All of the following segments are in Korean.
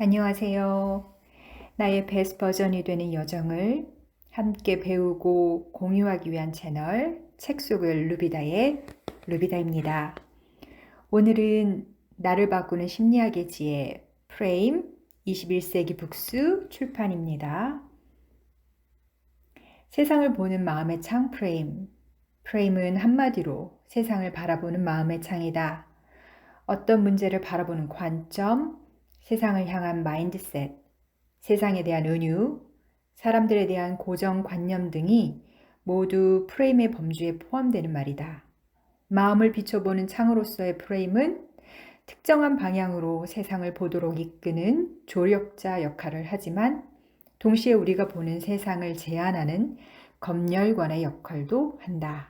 안녕하세요. 나의 베스트 버전이 되는 여정을 함께 배우고 공유하기 위한 채널 책 속을 루비다의 루비다입니다. 오늘은 나를 바꾸는 심리학의 지혜 프레임 21세기 북스 출판입니다. 세상을 보는 마음의 창 프레임. 프레임은 한마디로 세상을 바라보는 마음의 창이다. 어떤 문제를 바라보는 관점, 세상을 향한 마인드셋, 세상에 대한 은유, 사람들에 대한 고정관념 등이 모두 프레임의 범주에 포함되는 말이다. 마음을 비춰보는 창으로서의 프레임은 특정한 방향으로 세상을 보도록 이끄는 조력자 역할을 하지만 동시에 우리가 보는 세상을 제한하는 검열관의 역할도 한다.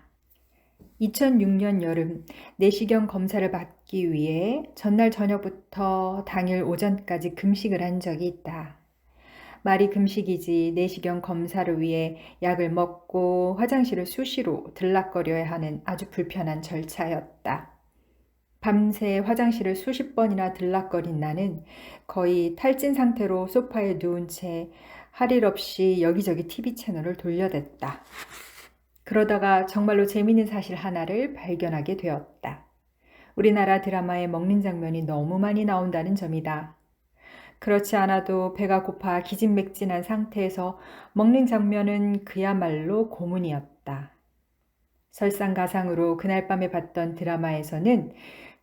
2006년 여름 내시경 검사를 받기 위해 전날 저녁부터 당일 오전까지 금식을 한 적이 있다. 말이 금식이지 내시경 검사를 위해 약을 먹고 화장실을 수시로 들락거려야 하는 아주 불편한 절차였다. 밤새 화장실을 수십 번이나 들락거린 나는 거의 탈진 상태로 소파에 누운 채 할 일 없이 여기저기 TV 채널을 돌려댔다. 그러다가 정말로 재미있는 사실 하나를 발견하게 되었다. 우리나라 드라마에 먹는 장면이 너무 많이 나온다는 점이다. 그렇지 않아도 배가 고파 기진맥진한 상태에서 먹는 장면은 그야말로 고문이었다. 설상가상으로 그날 밤에 봤던 드라마에서는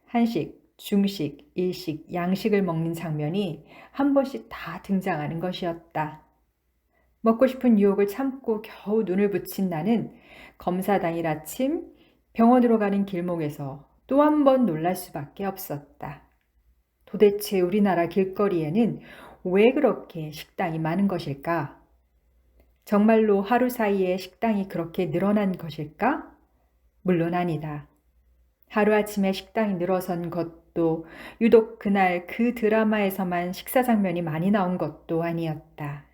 한식, 중식, 일식, 양식을 먹는 장면이 한 번씩 다 등장하는 것이었다. 먹고 싶은 유혹을 참고 겨우 눈을 붙인 나는 검사 당일 아침 병원으로 가는 길목에서 또 한 번 놀랄 수밖에 없었다. 도대체 우리나라 길거리에는 왜 그렇게 식당이 많은 것일까? 정말로 하루 사이에 식당이 그렇게 늘어난 것일까? 물론 아니다. 하루아침에 식당이 늘어선 것도 유독 그날 그 드라마에서만 식사 장면이 많이 나온 것도 아니었다.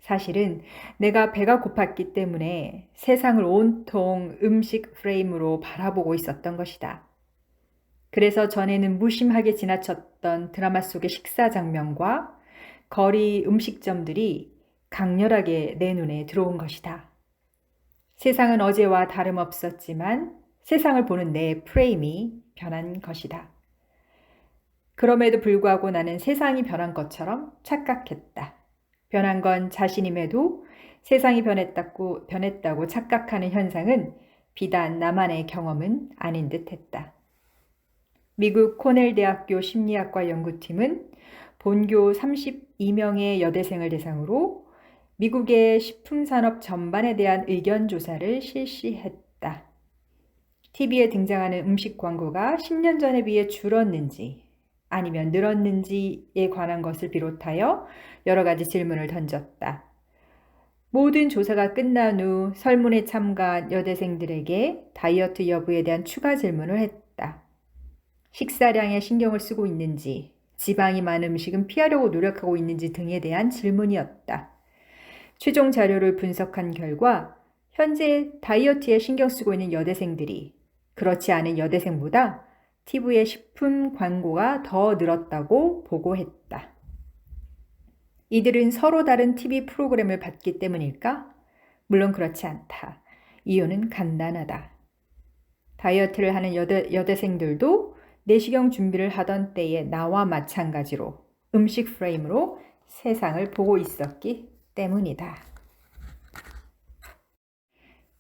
사실은 내가 배가 고팠기 때문에 세상을 온통 음식 프레임으로 바라보고 있었던 것이다. 그래서 전에는 무심하게 지나쳤던 드라마 속의 식사 장면과 거리 음식점들이 강렬하게 내 눈에 들어온 것이다. 세상은 어제와 다름없었지만 세상을 보는 내 프레임이 변한 것이다. 그럼에도 불구하고 나는 세상이 변한 것처럼 착각했다. 변한 건 자신임에도 세상이 변했다고 착각하는 현상은 비단 나만의 경험은 아닌 듯했다. 미국 코넬 대학교 심리학과 연구팀은 본교 32명의 여대생을 대상으로 미국의 식품산업 전반에 대한 의견 조사를 실시했다. TV에 등장하는 음식 광고가 10년 전에 비해 줄었는지 아니면 늘었는지에 관한 것을 비롯하여 여러 가지 질문을 던졌다. 모든 조사가 끝난 후 설문에 참가한 여대생들에게 다이어트 여부에 대한 추가 질문을 했다. 식사량에 신경을 쓰고 있는지, 지방이 많은 음식은 피하려고 노력하고 있는지 등에 대한 질문이었다. 최종 자료를 분석한 결과 현재 다이어트에 신경 쓰고 있는 여대생들이 그렇지 않은 여대생보다 TV의 식품 광고가 더 늘었다고 보고했다. 이들은 서로 다른 TV 프로그램을 봤기 때문일까? 물론 그렇지 않다. 이유는 간단하다. 다이어트를 하는 여대생들도 내시경 준비를 하던 때에 나와 마찬가지로 음식 프레임으로 세상을 보고 있었기 때문이다.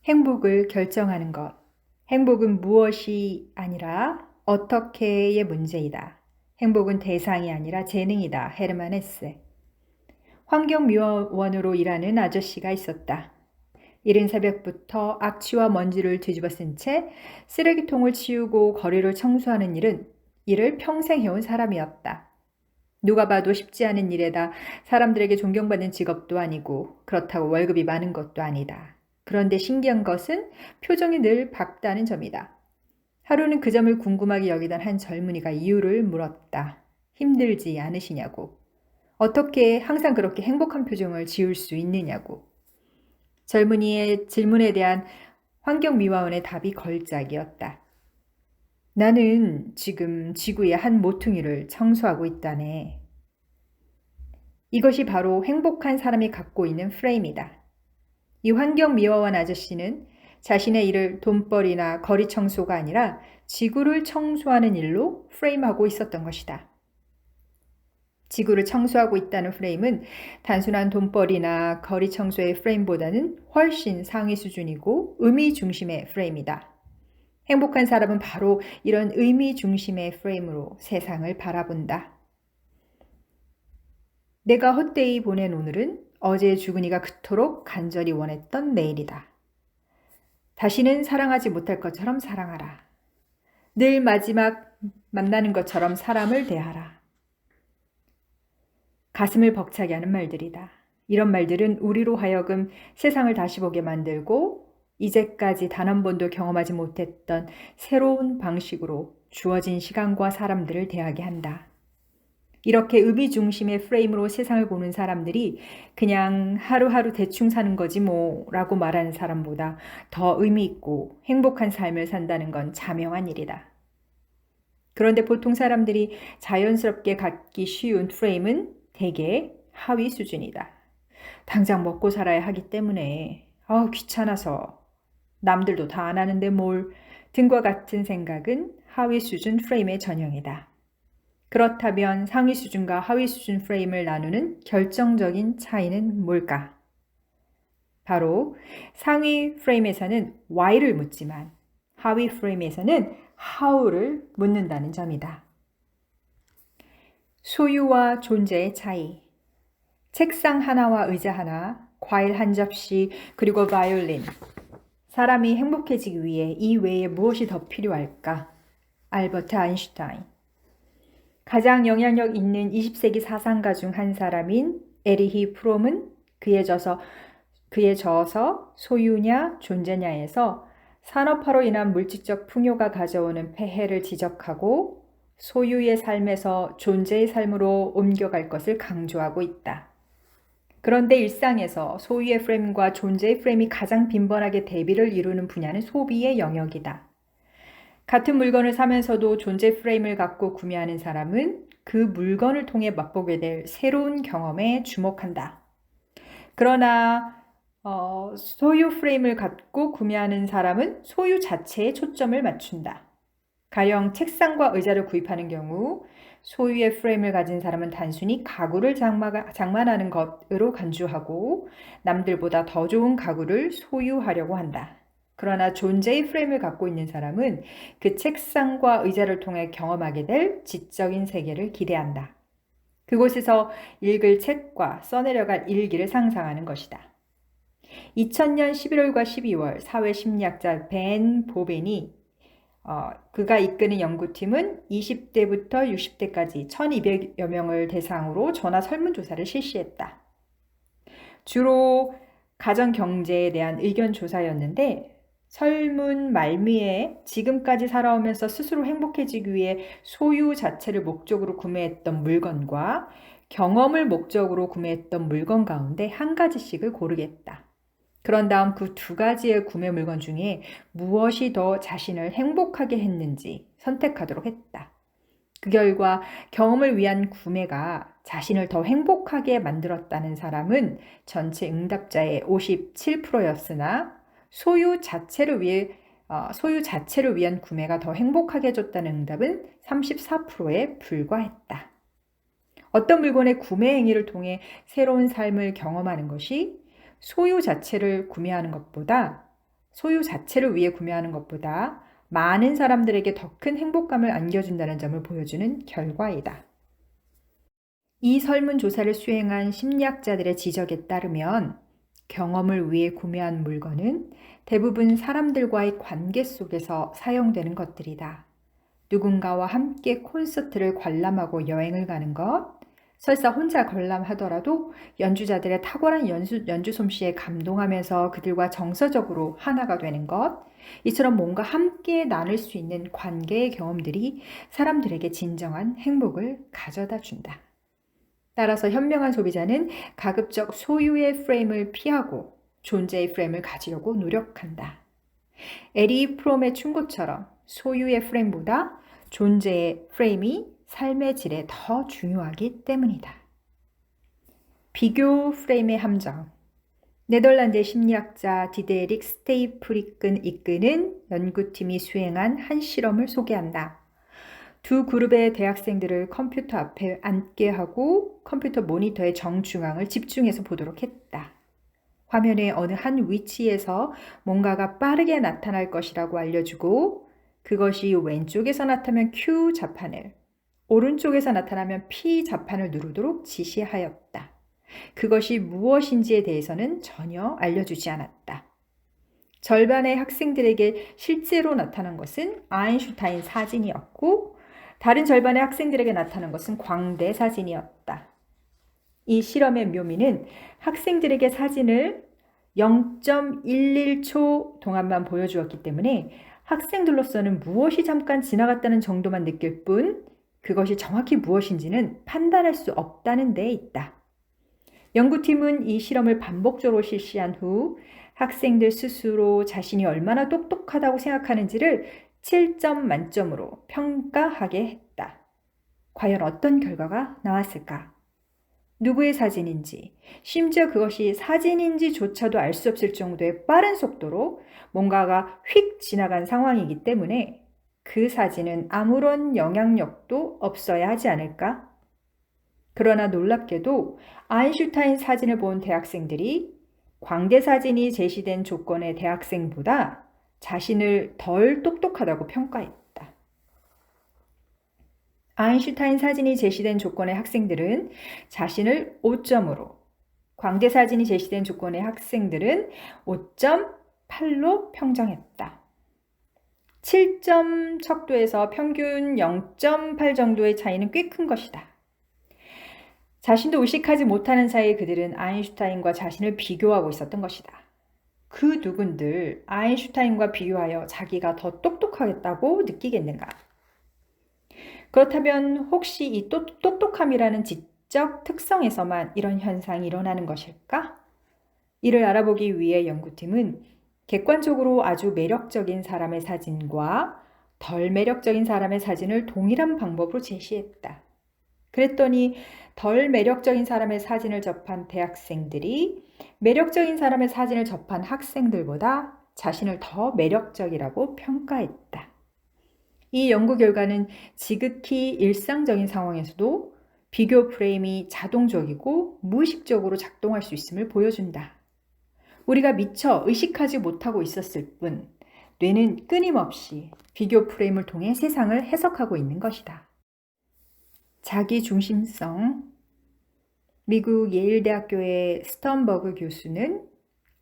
행복을 결정하는 것. 행복은 무엇이 아니라 어떻게의 문제이다. 행복은 대상이 아니라 재능이다. 헤르만 헤세. 환경미화원으로 일하는 아저씨가 있었다. 이른 새벽부터 악취와 먼지를 뒤집어 쓴 채 쓰레기통을 치우고 거리를 청소하는 일을 평생 해온 사람이었다. 누가 봐도 쉽지 않은 일에다 사람들에게 존경받는 직업도 아니고 그렇다고 월급이 많은 것도 아니다. 그런데 신기한 것은 표정이 늘 밝다는 점이다. 하루는 그 점을 궁금하게 여기던 한 젊은이가 이유를 물었다. 힘들지 않으시냐고. 어떻게 항상 그렇게 행복한 표정을 지을 수 있느냐고. 젊은이의 질문에 대한 환경미화원의 답이 걸작이었다. 나는 지금 지구의 한 모퉁이를 청소하고 있다네. 이것이 바로 행복한 사람이 갖고 있는 프레임이다. 이 환경미화원 아저씨는 자신의 일을 돈벌이나 거리 청소가 아니라 지구를 청소하는 일로 프레임하고 있었던 것이다. 지구를 청소하고 있다는 프레임은 단순한 돈벌이나 거리 청소의 프레임보다는 훨씬 상위 수준이고 의미 중심의 프레임이다. 행복한 사람은 바로 이런 의미 중심의 프레임으로 세상을 바라본다. 내가 헛되이 보낸 오늘은 어제 죽은 이가 그토록 간절히 원했던 내일이다. 다시는 사랑하지 못할 것처럼 사랑하라. 늘 마지막 만나는 것처럼 사람을 대하라. 가슴을 벅차게 하는 말들이다. 이런 말들은 우리로 하여금 세상을 다시 보게 만들고 이제까지 단 한 번도 경험하지 못했던 새로운 방식으로 주어진 시간과 사람들을 대하게 한다. 이렇게 의미 중심의 프레임으로 세상을 보는 사람들이 그냥 하루하루 대충 사는 거지 뭐 라고 말하는 사람보다 더 의미 있고 행복한 삶을 산다는 건 자명한 일이다. 그런데 보통 사람들이 자연스럽게 갖기 쉬운 프레임은 대개 하위 수준이다. 당장 먹고 살아야 하기 때문에 귀찮아서 남들도 다 안 하는데 뭘 등과 같은 생각은 하위 수준 프레임의 전형이다. 그렇다면 상위 수준과 하위 수준 프레임을 나누는 결정적인 차이는 뭘까? 바로 상위 프레임에서는 why를 묻지만 하위 프레임에서는 how를 묻는다는 점이다. 소유와 존재의 차이. 책상 하나와 의자 하나, 과일 한 접시, 그리고 바이올린. 사람이 행복해지기 위해 이 외에 무엇이 더 필요할까? 알버트 아인슈타인. 가장 영향력 있는 20세기 사상가 중 한 사람인 에리히 프롬은 그에 져서 소유냐 존재냐에서 산업화로 인한 물질적 풍요가 가져오는 폐해를 지적하고 소유의 삶에서 존재의 삶으로 옮겨갈 것을 강조하고 있다. 그런데 일상에서 소유의 프레임과 존재의 프레임이 가장 빈번하게 대비를 이루는 분야는 소비의 영역이다. 같은 물건을 사면서도 존재 프레임을 갖고 구매하는 사람은 그 물건을 통해 맛보게 될 새로운 경험에 주목한다. 그러나 소유 프레임을 갖고 구매하는 사람은 소유 자체에 초점을 맞춘다. 가령 책상과 의자를 구입하는 경우 소유의 프레임을 가진 사람은 단순히 가구를 장만하는 것으로 간주하고 남들보다 더 좋은 가구를 소유하려고 한다. 그러나 존재의 프레임을 갖고 있는 사람은 그 책상과 의자를 통해 경험하게 될 지적인 세계를 기대한다. 그곳에서 읽을 책과 써내려갈 일기를 상상하는 것이다. 2000년 11월과 12월 사회심리학자 벤 보벤이 그가 이끄는 연구팀은 20대부터 60대까지 1200여 명을 대상으로 전화 설문조사를 실시했다. 주로 가정경제에 대한 의견 조사였는데 설문 말미에 지금까지 살아오면서 스스로 행복해지기 위해 소유 자체를 목적으로 구매했던 물건과 경험을 목적으로 구매했던 물건 가운데 한 가지씩을 고르겠다. 그런 다음 그 두 가지의 구매 물건 중에 무엇이 더 자신을 행복하게 했는지 선택하도록 했다. 그 결과 경험을 위한 구매가 자신을 더 행복하게 만들었다는 사람은 전체 응답자의 57%였으나 소유 자체를 위한 구매가 더 행복하게 해줬다는 응답은 34%에 불과했다. 어떤 물건의 구매 행위를 통해 새로운 삶을 경험하는 것이 소유 자체를 위해 구매하는 것보다 많은 사람들에게 더 큰 행복감을 안겨준다는 점을 보여주는 결과이다. 이 설문조사를 수행한 심리학자들의 지적에 따르면 경험을 위해 구매한 물건은 대부분 사람들과의 관계 속에서 사용되는 것들이다. 누군가와 함께 콘서트를 관람하고 여행을 가는 것, 설사 혼자 관람하더라도 연주자들의 탁월한 연주 솜씨에 감동하면서 그들과 정서적으로 하나가 되는 것, 이처럼 뭔가 함께 나눌 수 있는 관계의 경험들이 사람들에게 진정한 행복을 가져다 준다. 따라서 현명한 소비자는 가급적 소유의 프레임을 피하고 존재의 프레임을 가지려고 노력한다. 에리 프롬의 충고처럼 소유의 프레임보다 존재의 프레임이 삶의 질에 더 중요하기 때문이다. 비교 프레임의 함정. 네덜란드의 심리학자 디데릭 스테이프리큰 이끄는 연구팀이 수행한 한 실험을 소개한다. 두 그룹의 대학생들을 컴퓨터 앞에 앉게 하고 컴퓨터 모니터의 정중앙을 집중해서 보도록 했다. 화면의 어느 한 위치에서 뭔가가 빠르게 나타날 것이라고 알려주고 그것이 왼쪽에서 나타나면 Q 자판을, 오른쪽에서 나타나면 P 자판을 누르도록 지시하였다. 그것이 무엇인지에 대해서는 전혀 알려주지 않았다. 절반의 학생들에게 실제로 나타난 것은 아인슈타인 사진이었고 다른 절반의 학생들에게 나타난 것은 광대 사진이었다. 이 실험의 묘미는 학생들에게 사진을 0.11초 동안만 보여주었기 때문에 학생들로서는 무엇이 잠깐 지나갔다는 정도만 느낄 뿐 그것이 정확히 무엇인지는 판단할 수 없다는 데 있다. 연구팀은 이 실험을 반복적으로 실시한 후 학생들 스스로 자신이 얼마나 똑똑하다고 생각하는지를 7점 만점으로 평가하게 했다. 과연 어떤 결과가 나왔을까? 누구의 사진인지, 심지어 그것이 사진인지조차도 알 수 없을 정도의 빠른 속도로 뭔가가 휙 지나간 상황이기 때문에 그 사진은 아무런 영향력도 없어야 하지 않을까? 그러나 놀랍게도 아인슈타인 사진을 본 대학생들이 광대 사진이 제시된 조건의 대학생보다 자신을 덜 똑똑하다고 평가했다. 아인슈타인 사진이 제시된 조건의 학생들은 자신을 5점으로, 광대 사진이 제시된 조건의 학생들은 5.8로 평정했다. 7점 척도에서 평균 0.8 정도의 차이는 꽤 큰 것이다. 자신도 의식하지 못하는 사이에 그들은 아인슈타인과 자신을 비교하고 있었던 것이다. 그 누군들 아인슈타인과 비교하여 자기가 더 똑똑하겠다고 느끼겠는가? 그렇다면 혹시 이 똑똑함이라는 지적 특성에서만 이런 현상이 일어나는 것일까? 이를 알아보기 위해 연구팀은 객관적으로 아주 매력적인 사람의 사진과 덜 매력적인 사람의 사진을 동일한 방법으로 제시했다. 그랬더니 덜 매력적인 사람의 사진을 접한 대학생들이 매력적인 사람의 사진을 접한 학생들보다 자신을 더 매력적이라고 평가했다. 이 연구 결과는 지극히 일상적인 상황에서도 비교 프레임이 자동적이고 무의식적으로 작동할 수 있음을 보여준다. 우리가 미처 의식하지 못하고 있었을 뿐 뇌는 끊임없이 비교 프레임을 통해 세상을 해석하고 있는 것이다. 자기중심성. 미국 예일대학교의 스턴버그 교수는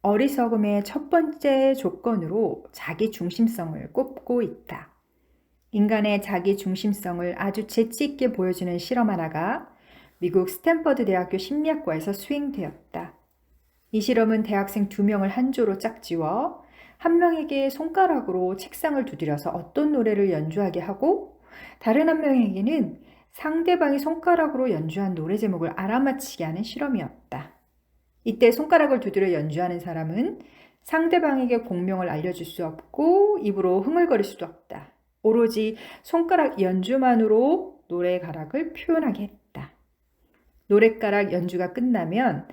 어리석음의 첫 번째 조건으로 자기중심성을 꼽고 있다. 인간의 자기중심성을 아주 재치 있게 보여주는 실험 하나가 미국 스탠퍼드 대학교 심리학과에서 수행되었다. 이 실험은 대학생 2명을 한 조로 짝지워 한 명에게 손가락으로 책상을 두드려서 어떤 노래를 연주하게 하고 다른 한 명에게는 상대방이 손가락으로 연주한 노래 제목을 알아맞히게 하는 실험이었다. 이때 손가락을 두드려 연주하는 사람은 상대방에게 공명을 알려줄 수 없고 입으로 흥얼거릴 수도 없다. 오로지 손가락 연주만으로 노래가락을 표현하게 했다. 노래가락 연주가 끝나면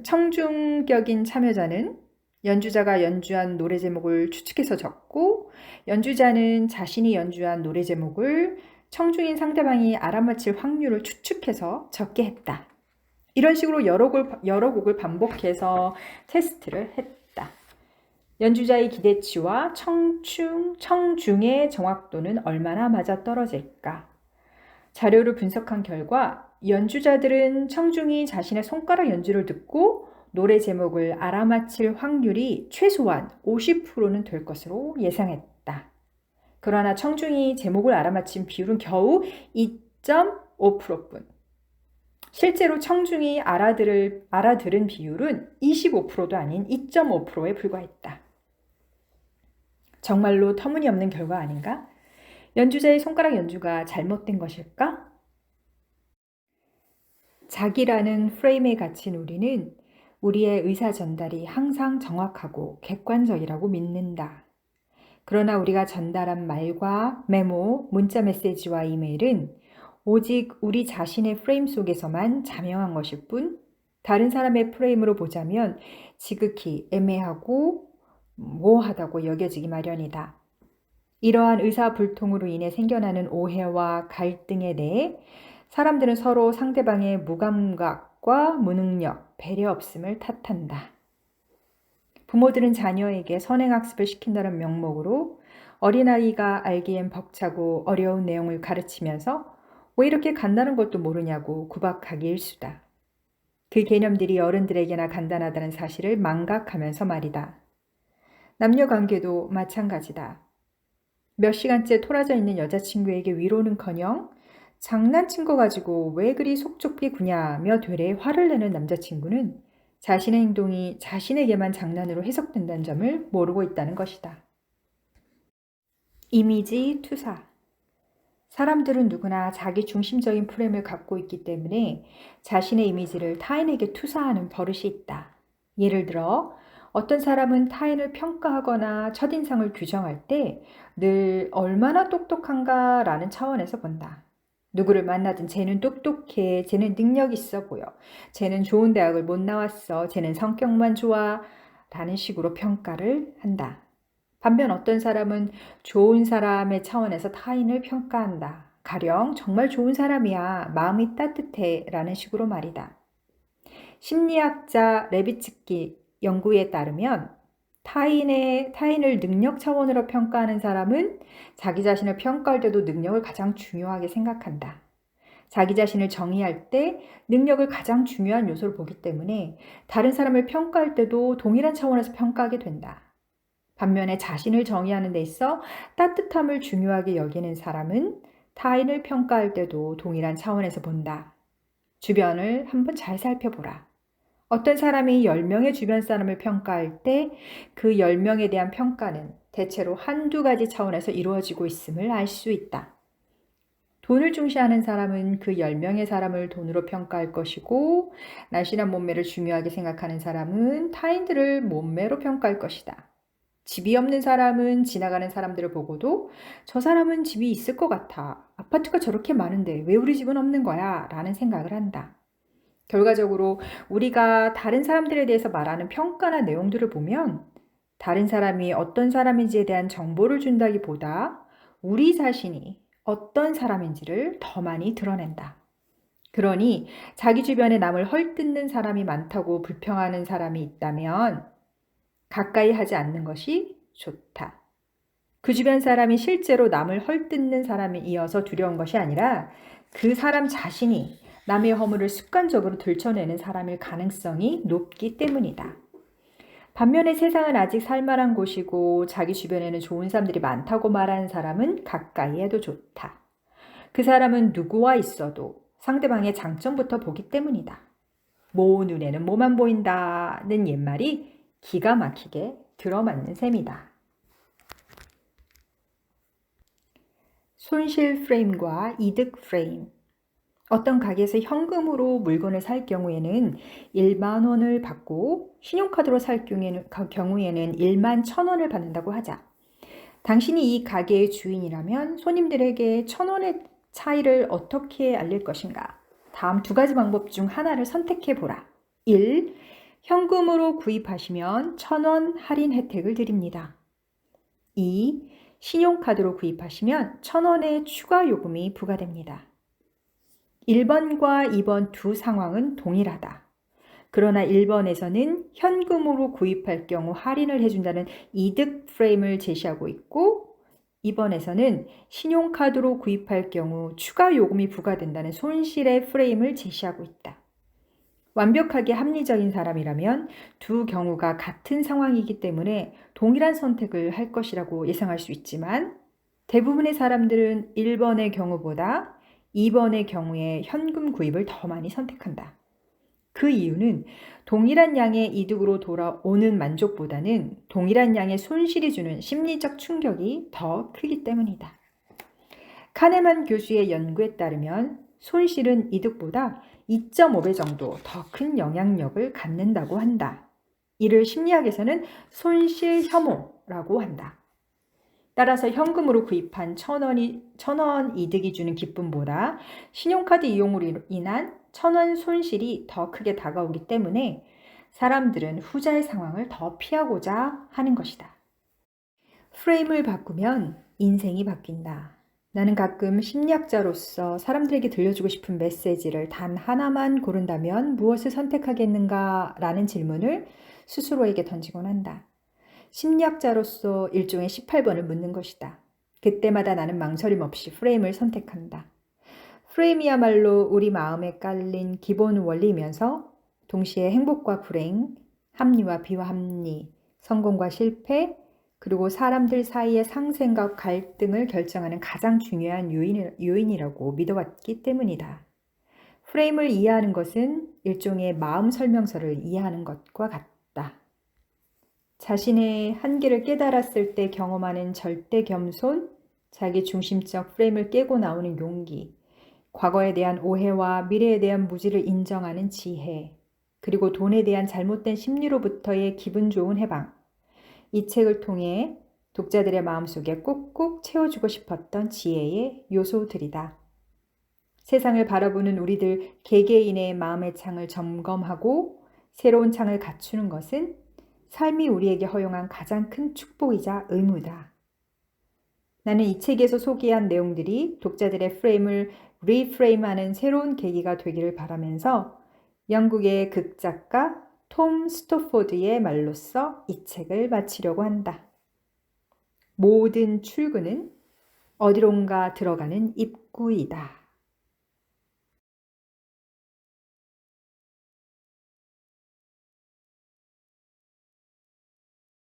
청중격인 참여자는 연주자가 연주한 노래 제목을 추측해서 적고 연주자는 자신이 연주한 노래 제목을 청중인 상대방이 알아맞힐 확률을 추측해서 적게 했다. 이런 식으로 여러 곡을 반복해서 테스트를 했다. 연주자의 기대치와 청중의 정확도는 얼마나 맞아떨어질까? 자료를 분석한 결과 연주자들은 청중이 자신의 손가락 연주를 듣고 노래 제목을 알아맞힐 확률이 최소한 50%는 될 것으로 예상했다. 그러나 청중이 제목을 알아맞힌 비율은 겨우 2.5%뿐. 실제로 청중이 알아들은 비율은 25%도 아닌 2.5%에 불과했다. 정말로 터무니없는 결과 아닌가? 연주자의 손가락 연주가 잘못된 것일까? 자기라는 프레임에 갇힌 우리는 우리의 의사 전달이 항상 정확하고 객관적이라고 믿는다. 그러나 우리가 전달한 말과 메모, 문자 메시지와 이메일은 오직 우리 자신의 프레임 속에서만 자명한 것일 뿐 다른 사람의 프레임으로 보자면 지극히 애매하고 모호하다고 여겨지기 마련이다. 이러한 의사불통으로 인해 생겨나는 오해와 갈등에 대해 사람들은 서로 상대방의 무감각과 무능력, 배려 없음을 탓한다. 부모들은 자녀에게 선행학습을 시킨다는 명목으로 어린아이가 알기엔 벅차고 어려운 내용을 가르치면서 왜 이렇게 간단한 것도 모르냐고 구박하기 일쑤다. 그 개념들이 어른들에게나 간단하다는 사실을 망각하면서 말이다. 남녀 관계도 마찬가지다. 몇 시간째 토라져 있는 여자친구에게 위로는커녕 장난친 거 가지고 왜 그리 속 좁게 구냐며 되레 화를 내는 남자친구는 자신의 행동이 자신에게만 장난으로 해석된다는 점을 모르고 있다는 것이다. 이미지 투사. 사람들은 누구나 자기 중심적인 프레임을 갖고 있기 때문에 자신의 이미지를 타인에게 투사하는 버릇이 있다. 예를 들어 어떤 사람은 타인을 평가하거나 첫인상을 규정할 때 늘 얼마나 똑똑한가 라는 차원에서 본다. 누구를 만나든 쟤는 똑똑해, 쟤는 능력 있어 보여, 쟤는 좋은 대학을 못 나왔어, 쟤는 성격만 좋아 라는 식으로 평가를 한다. 반면 어떤 사람은 좋은 사람의 차원에서 타인을 평가한다. 가령 정말 좋은 사람이야, 마음이 따뜻해 라는 식으로 말이다. 심리학자 레비츠키 연구에 따르면 타인을 능력 차원으로 평가하는 사람은 자기 자신을 평가할 때도 능력을 가장 중요하게 생각한다. 자기 자신을 정의할 때 능력을 가장 중요한 요소로 보기 때문에 다른 사람을 평가할 때도 동일한 차원에서 평가하게 된다. 반면에 자신을 정의하는 데 있어 따뜻함을 중요하게 여기는 사람은 타인을 평가할 때도 동일한 차원에서 본다. 주변을 한번 잘 살펴보라. 어떤 사람이 10명의 주변 사람을 평가할 때 그 10명에 대한 평가는 대체로 한두 가지 차원에서 이루어지고 있음을 알 수 있다. 돈을 중시하는 사람은 그 10명의 사람을 돈으로 평가할 것이고, 날씬한 몸매를 중요하게 생각하는 사람은 타인들을 몸매로 평가할 것이다. 집이 없는 사람은 지나가는 사람들을 보고도 저 사람은 집이 있을 것 같아. 아파트가 저렇게 많은데 왜 우리 집은 없는 거야? 라는 생각을 한다. 결과적으로 우리가 다른 사람들에 대해서 말하는 평가나 내용들을 보면 다른 사람이 어떤 사람인지에 대한 정보를 준다기보다 우리 자신이 어떤 사람인지를 더 많이 드러낸다. 그러니 자기 주변에 남을 헐뜯는 사람이 많다고 불평하는 사람이 있다면 가까이 하지 않는 것이 좋다. 그 주변 사람이 실제로 남을 헐뜯는 사람이 이어서 두려운 것이 아니라 그 사람 자신이 남의 허물을 습관적으로 들춰내는 사람일 가능성이 높기 때문이다. 반면에 세상은 아직 살만한 곳이고 자기 주변에는 좋은 사람들이 많다고 말하는 사람은 가까이 해도 좋다. 그 사람은 누구와 있어도 상대방의 장점부터 보기 때문이다. 모 눈에는 뭐만 보인다는 옛말이 기가 막히게 들어맞는 셈이다. 손실 프레임과 이득 프레임. 어떤 가게에서 현금으로 물건을 살 경우에는 1만 원을 받고 신용카드로 살 경우에는 1만 1,000원을 받는다고 하자. 당신이 이 가게의 주인이라면 손님들에게 1,000원의 차이를 어떻게 알릴 것인가? 다음 두 가지 방법 중 하나를 선택해 보라. 1. 현금으로 구입하시면 1,000원 할인 혜택을 드립니다. 2. 신용카드로 구입하시면 1,000원의 추가 요금이 부과됩니다. 1번과 2번 두 상황은 동일하다. 그러나 1번에서는 현금으로 구입할 경우 할인을 해준다는 이득 프레임을 제시하고 있고 2번에서는 신용카드로 구입할 경우 추가 요금이 부과된다는 손실의 프레임을 제시하고 있다. 완벽하게 합리적인 사람이라면 두 경우가 같은 상황이기 때문에 동일한 선택을 할 것이라고 예상할 수 있지만 대부분의 사람들은 1번의 경우보다 2번의 경우에 현금 구입을 더 많이 선택한다. 그 이유는 동일한 양의 이득으로 돌아오는 만족보다는 동일한 양의 손실이 주는 심리적 충격이 더 크기 때문이다. 카네만 교수의 연구에 따르면 손실은 이득보다 2.5배 정도 더 큰 영향력을 갖는다고 한다. 이를 심리학에서는 손실 혐오라고 한다. 따라서 현금으로 구입한 1,000원 이득이 주는 기쁨보다 신용카드 이용으로 인한 천원 손실이 더 크게 다가오기 때문에 사람들은 후자의 상황을 더 피하고자 하는 것이다. 프레임을 바꾸면 인생이 바뀐다. 나는 가끔 심리학자로서 사람들에게 들려주고 싶은 메시지를 단 하나만 고른다면 무엇을 선택하겠는가? 라는 질문을 스스로에게 던지곤 한다. 심리학자로서 일종의 18번을 묻는 것이다. 그때마다 나는 망설임 없이 프레임을 선택한다. 프레임이야말로 우리 마음에 깔린 기본 원리이면서 동시에 행복과 불행, 합리와 비합리, 성공과 실패, 그리고 사람들 사이의 상생과 갈등을 결정하는 가장 중요한 요인이라고 믿어왔기 때문이다. 프레임을 이해하는 것은 일종의 마음 설명서를 이해하는 것과 같다. 자신의 한계를 깨달았을 때 경험하는 절대 겸손, 자기 중심적 프레임을 깨고 나오는 용기, 과거에 대한 오해와 미래에 대한 무지를 인정하는 지혜, 그리고 돈에 대한 잘못된 심리로부터의 기분 좋은 해방. 이 책을 통해 독자들의 마음속에 꾹꾹 채워주고 싶었던 지혜의 요소들이다. 세상을 바라보는 우리들 개개인의 마음의 창을 점검하고 새로운 창을 갖추는 것은 삶이 우리에게 허용한 가장 큰 축복이자 의무다. 나는 이 책에서 소개한 내용들이 독자들의 프레임을 리프레임하는 새로운 계기가 되기를 바라면서 영국의 극작가 톰 스토포드의 말로써 이 책을 마치려고 한다. 모든 출구는 어디론가 들어가는 입구이다.